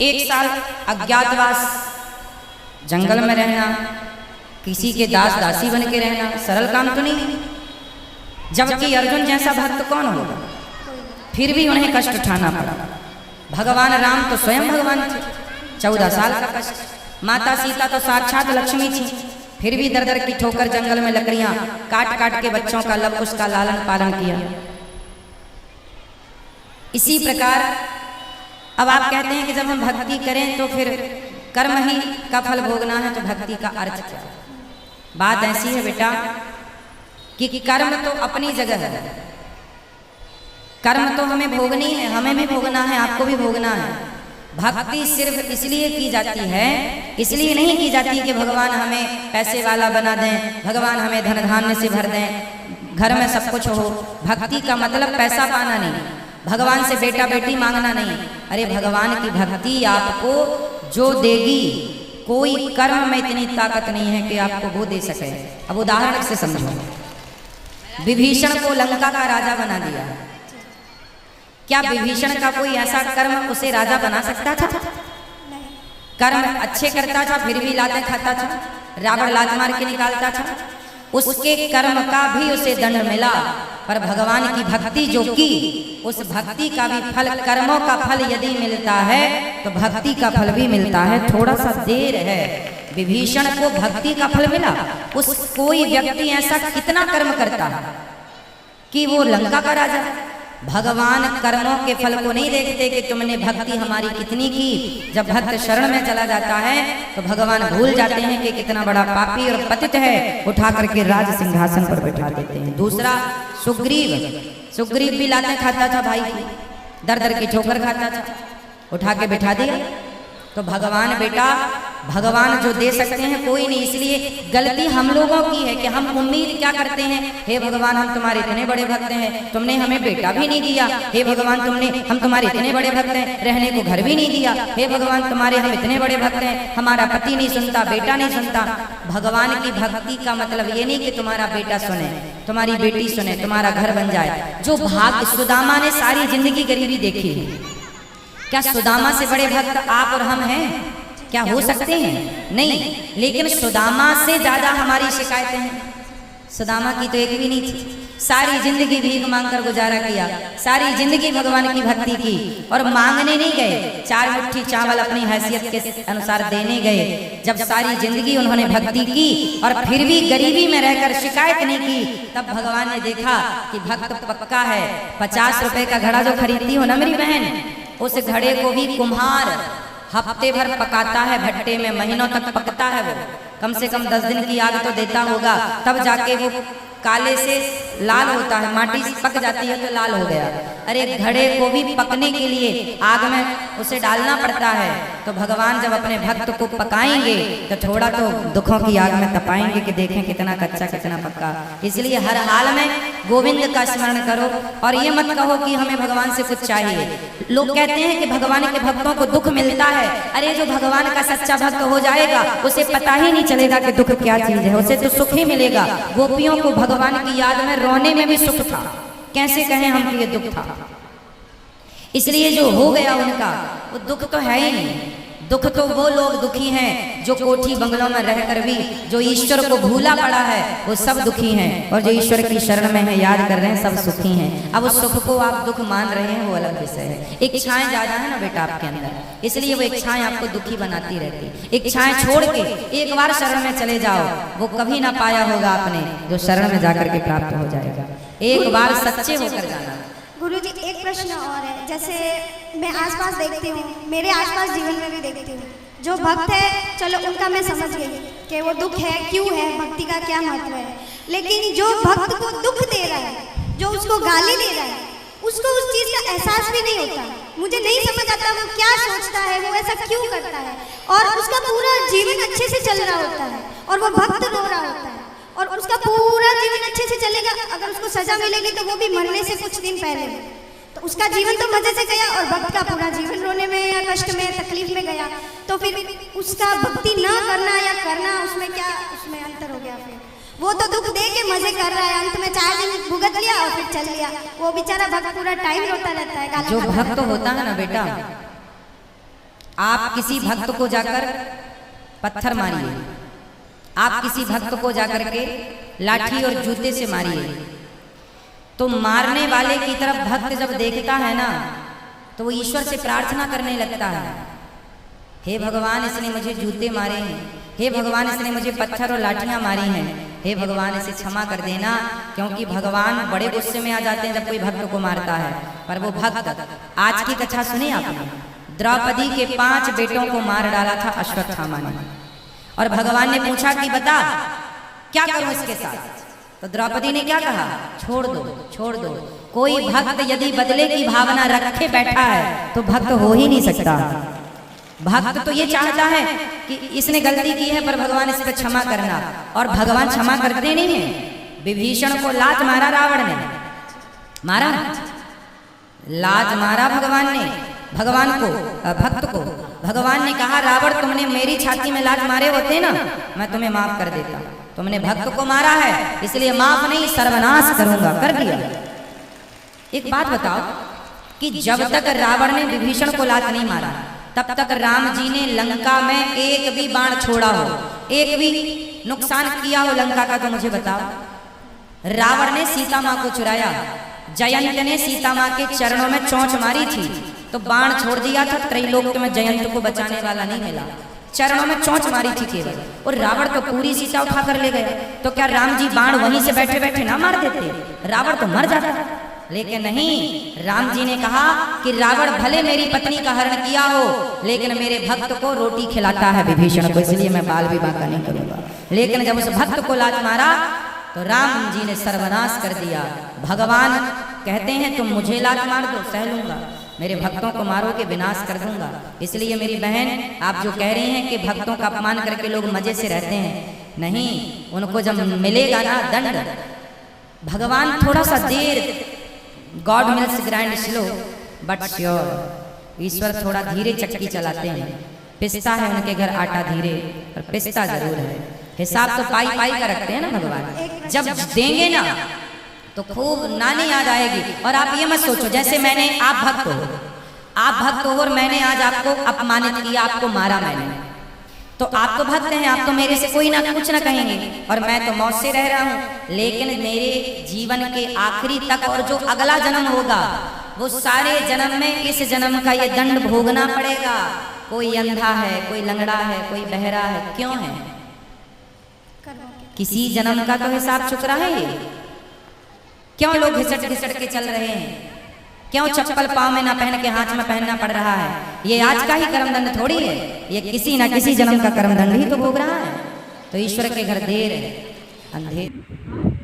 1 साल अज्ञातवास जंगल में रहना, किसी के दास दासी बन के रहना सरल काम तो नहीं है। जबकि अर्जुन जैसा भक्त कौन होगा, फिर भी उन्हें कष्ट उठाना पड़ा। भगवान राम तो स्वयं भगवान थे, 14 साल का कष्ट। माता सीता तो साक्षात लक्ष्मी थी, फिर भी दर दर की ठोकर जंगल में लकड़ियां काट काट के बच्चों का लब उसका लालन पालन किया। इसी प्रकार अब आप कहते हैं कि जब हम भक्ति करें तो फिर कर्म ही का फल भोगना है, तो भक्ति का अर्थ क्या है? बात ऐसी है बेटा कि कर्म तो अपनी जगह है, कर्म तो हमें भोगनी है, हमें भी भोगना है, आपको भी भोगना है। भक्ति सिर्फ इसलिए की जाती है, इसलिए नहीं की जाती कि भगवान हमें पैसे वाला बना दें, भगवान हमें धन धान्य से भर दें, घर में सब कुछ हो। भक्ति का मतलब पैसा पाना नहीं, भगवान से बेटा बेटी मांगना नहीं। अरे भगवान की भक्ति आपको जो देगी, कोई कर्म में इतनी ताकत नहीं है कि आपको वो दे सके। अब उदाहरण से समझो, विभीषण को लंका का राजा बना दिया, क्या विभीषण का कोई ऐसा कर्म उसे राजा बना सकता था? कर्म अच्छे करता था फिर भी लाते खाता था, रावण लात मार के निकालता था, उसके कर्म का भी उसे दंड मिला। पर भगवान की भक्ति जो की, उस भक्ति का भी फल, कर्मों का फल यदि मिलता है तो भक्ति का फल भी मिलता है। थोड़ा सा देर है, विभीषण को भक्ति का फल मिला। उस कोई व्यक्ति ऐसा कितना कर्म करता है कि वो लंका का राजा। भगवान कर्मों के फल को नहीं देखते कि तुमने भक्ति हमारी कितनी की। जब भक्त शरण में चला जाता है तो भगवान भूल जाते हैं कि कितना बड़ा पापी और पतित है, उठा करके राज सिंहासन पर बैठा देते हैं। दूसरा सुग्रीव भी लाते खाता था भाई की, दर दर की ठोकर खाता था, उठा के बैठा दिया। तो भगवान बेटा, भगवान जो दे सकते हैं कोई नहीं, इसलिए गलती हम लोगों की है कि हम उम्मीद क्या करते हैं, हे भगवान हम तुम्हारे इतने बड़े भक्त हैं, तुमने हमें बेटा भी नहीं दिया। हे भगवान हम तुम्हारे इतने बड़े भक्त हैं, रहने को घर भी नहीं दिया। हे भगवान तुम्हारे हम इतने बड़े भक्त हैं, हमारा पति नहीं सुनता, बेटा नहीं सुनता। भगवान की भक्ति का मतलब ये नहीं कि तुम्हारा बेटा सुने, तुम्हारी बेटी सुने, तुम्हारा घर बन जाए। जो भाग्य, सुदामा ने सारी जिंदगी गरीबी देखी है, क्या सुदामा से बड़े भक्त आप और हम हैं? क्या हो सकते हैं? नहीं। लेकिन सुदामा से ज्यादा हमारी शिकायतें हैं। सुदामा की तो एक भी नहीं थी, सारी जिंदगी भीख मांगकर गुजारा किया, सारी जिंदगी भगवान की भक्ति की, और मांगने नहीं गए, 4 मुट्ठी चावल अपनी हैसियत के अनुसार देने गए। जब सारी जिंदगी उन्होंने भक्ति की और फिर भी गरीबी में रहकर शिकायत नहीं की, तब भगवान ने देखा कि भक्त पक्का है। 50 रुपए का घड़ा जो खरीदती हो ना मेरी बहन, उस घड़े को भी कुम्हार हफ्ते भर पकाता है भट्टे में, महीनों तक पकता है। वो कम से कम 10 दिन की आग तो देता होगा, तब जाके वो काले से लाल होता है, माटी पक जाती है तो लाल हो गया। अरे घड़े को भी पकने के लिए आग में उसे डालना पड़ता है। तो भगवान जब अपने भक्त को पकाएंगे तो थोड़ा तो दुखों की आग में तपाएंगे कि देखें कितना कच्चा कितना पक्का। इसलिए हर हाल में गोविंद का स्मरण करो और ये मत कहो कि हमें भगवान से कुछ चाहिए। लोग कहते हैं कि भगवान के भक्तों को दुख मिलता है। अरे जो भगवान का सच्चा भक्त हो जाएगा उसे पता ही नहीं चलेगा कि दुख क्या चीज है, उसे तो सुख ही मिलेगा। गोपियों को भगवान की याद में रोने में भी सुख था, कैसे कहें हम कि ये दुख था। इसलिए जो हो गया उनका वो दुख तो है ही नहीं। दुख तो वो लोग दुखी हैं जो कोठी बंगलों में रहकर भी जो ईश्वर को भूला पड़ा है वो सब दुखी हैं, और जो ईश्वर की शरण में है, याद कर रहे हैं, सब सुखी हैं। अब उस सुख को आप दुख मान रहे हैं वो अलग विषय है। इच्छाएं ज्यादा है ना बेटा आपके अंदर, इसलिए वो इच्छाएं आपको दुखी बनाती रहती। इच्छाएं छोड़ के एक बार शरण में चले जाओ, वो कभी ना पाया होगा आपने जो शरण में जाकर के प्राप्त हो जाएगा। एक बार सच्चे होकर जाना। गुरुजी एक प्रश्न और है, जैसे मैं आसपास देखती हूँ, मेरे आसपास जीवन में भी देखती हूँ, जो भक्त है चलो उनका मैं समझ गई कि वो दुख है, क्यों है, भक्ति का क्या महत्व है। लेकिन जो भक्त को दुख दे रहा है, जो उसको गाली दे रहा है, उसको उस चीज का एहसास भी नहीं होता। मुझे नहीं समझ आता वो क्या सोचता है, वो ऐसा क्यों करता है, और उसका पूरा जीवन अच्छे से चल रहा होता है और वो भक्त रो रहा होता है, और उसका पूरा जीवन अच्छे से चलेगा। अगर उसको सजा मिलेगी तो वो भी मरने से कुछ दिन पहले, तो उसका जीवन तो मजे से गया, और भक्त का पूरा जीवन रोने में या कष्ट में तकलीफ में गया। तो फिर उसका भक्ति ना करना या करना, उसमें क्या, उसमें अंतर हो गया। फिर वो तो दुख दे के मजे कर रहा है, अंत में 4 दिन भुगत लिया और फिर चल लिया। वो बेचारा भक्त पूरा टाइम रोता रहता है। जो भक्त होता है ना बेटा, आप किसी भक्त को जाकर पत्थर मारिए, आप किसी भक्त को जाकर के लाठी और जूते से मारिए, तो मारने वाले की तरफ भक्त जब देखता है ना तो वो ईश्वर से प्रार्थना करने लगता है, हे भगवान इसने मुझे जूते मारे हैं, हे भगवान इसने मुझे पत्थर और लाठियां मारी हैं, हे भगवान इसे क्षमा कर देना। क्योंकि भगवान बड़े गुस्से में आ जाते हैं जब कोई भक्त को मारता है। पर वो भक्त, आज की कथा सुनी आपने, द्रौपदी के 5 बेटों को मार डाला था अश्वत्थामा ने, और भगवान ने पूछा कि बता क्या करूं इसके साथ, तो द्रौपदी ने क्या कहा, छोड़ दो छोड़ दो। कोई भक्त यदि बदले की भावना रखे बैठा है तो भक्त हो ही नहीं सकता। भक्त तो ये चाहता है कि इसने गलती की है पर भगवान इस पर क्षमा करना, और भगवान क्षमा करते नहीं है। विभीषण को लात मारा रावण ने, मारा लात मारा भगवान ने, भगवान को भक्त को भगवान ने कहा रावण तुमने मेरी छाती में लात मारे होते ना मैं तुम्हें माफ कर देता, तुमने भक्त को मारा है इसलिए माफ नहीं सर्वनाश करूंगा, कर दिया। एक बात बताओ कि जब तक रावण ने विभीषण को लात नहीं मारा तब तक राम जी ने लंका में एक भी बाण छोड़ा हो, एक भी नुकसान किया हो लंका का, तो मुझे बताओ। रावण ने सीता माँ को चुराया, जयंत ने सीता माँ के चरणों में चोंच मारी थी तो बाण छोड़ दिया था, त्रैलोक्य में जयंत को बचाने वाला नहीं मिला, चरणों में चोंच मारी थी केवल, और रावण तो पूरी सीता उठा कर ले गया। तो क्या राम जी बाण वहीं से बैठे बैठे ना मार देते, रावण तो मर जाता। लेकिन नहीं, राम जी ने कहा कि रावण भले मेरी पत्नी का हरण किया हो लेकिन मेरे भक्त को रोटी खिलाता है विभीषण को, इसलिए मैं बाल विवाह का नहीं करूंगा। लेकिन जब उस भक्त को लात मारा तो राम जी ने सर्वनाश कर दिया। भगवान कहते हैं तुम मुझे लात मार दो सह लूंगा, मेरे भक्तों को मारोगे विनाश कर दूंगा। इसलिए मेरी बहन आप जो कह रही हैं कि भक्तों का अपमान करके लोग मजे से रहते हैं, नहीं, उनको जब मिलेगा ना दंड, भगवान थोड़ा सा देर, God mills grind slow but sure, ईश्वर थोड़ा धीरे चक्की चलाते हैं। पिसता है उनके घर आटा धीरे, पर पिसता जरूर है। हिसाब तो पाई पाई का रखते हैं ना भगवान, जब देंगे ना तो खूब नानी याद आएगी। और आप ये मत सोचो जैसे मैंने, आप भक्त हो, आप भक्त हो और मैंने आज आपको अपमानित किया, आपको मारा मैंने, तो आप तो भक्त हैं, आप तो मेरे से कोई ना कुछ ना कहेंगे, और मैं तो मौत से रह रहा हूँ। लेकिन मेरे जीवन के आखिरी तक और जो अगला जन्म होगा वो सारे जन्म में इस जन्म का ये दंड भोगना पड़ेगा। कोई अंधा है, कोई लंगड़ा है, कोई बहरा है, क्यों है? किसी जन्म का तो हिसाब चुक रहा है। क्यों लोग घिसट घिसट के चल रहे हैं? क्यों चप्पल पाँव में ना पहन के हाथ में पहनना पड़ रहा है? ये आज का ही कर्मदंड थोड़ी है, ये किसी ना किसी जन्म का कर्मदंड ही तो भोग रहा है। तो ईश्वर के घर देर है अंधेर।